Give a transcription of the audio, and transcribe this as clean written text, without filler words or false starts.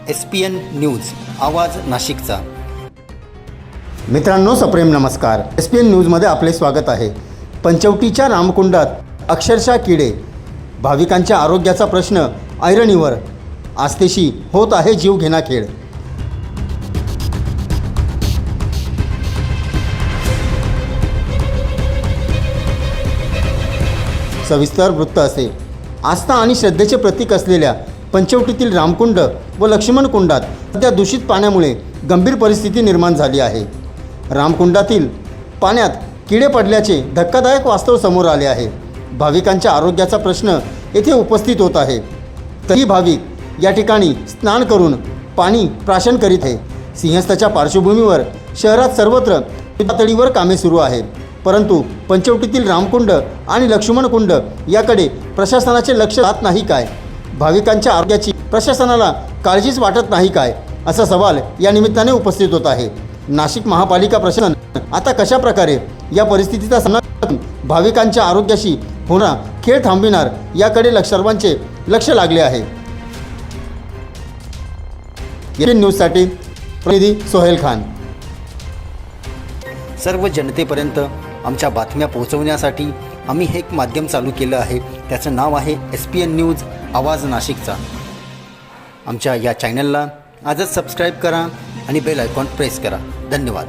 SPN news आवाज नाशिकचा। मित्रांनो सप्रेम नमस्कार। SPN न्यूजमध्ये आपले स्वागत आहे। पंचवटीच्या रामकुंडात अक्षरशः किडे, भाविकांच्या आरोग्याचा प्रश्न ऐरणीवर, आस्थेशी होत आहे जीवघेणा खेळ। सविस्तर वृत्त असे। आस्था आणि श्रद्धेचे प्रतीक असलेल्या पंचवटीतील रामकुंड व लक्ष्मण कुंडात सध्या दूषित पाण्यामुळे गंभीर परिस्थिती निर्माण झाली आहे। रामकुंडातील पाण्यात किडे पडल्याचे धक्कादायक वास्तव समोर आले आहे। भाविकांच्या आरोग्याचा प्रश्न येथे उपस्थित होत आहे। तरी भाविक या ठिकाणी स्नान करून पाणी प्राशन करीत आहे। सिंहस्थाच्या पार्श्वभूमीवर शहरात सर्वत्र तळीवर कामे सुरू आहे, परंतु पंचवटीतील रामकुंड आणि लक्ष्मण कुंड याकडे प्रशासनाचे लक्ष राहत नाही काय? भाविकांच्या आरोग्याची प्रशासनाला काळजीच वाटत नाही काय, असा सवाल या निमित्ताने उपस्थित होत आहे। नाशिक महापालिका प्रशासन आता कशा प्रकारे या परिस्थितीचा सामना करून भाविकांच्या आरोग्याशी होणार खेळ थांबविणार याकडे सर्वांचे लक्ष लागले आहे। SPN न्यूजसाठी प्रतिनिधी सोहेल खान। सर्व जनतेपर्यंत आमच्या बातम्या पोहोचवण्यासाठी आम्ही हे एक माध्यम चालू केलं आहे, त्याचं नाव आहे SPN न्यूज आवाज नाशिकचा। आमच्या या चॅनलला आजच सबस्क्राईब करा आणि बेल आयकॉन प्रेस करा। धन्यवाद।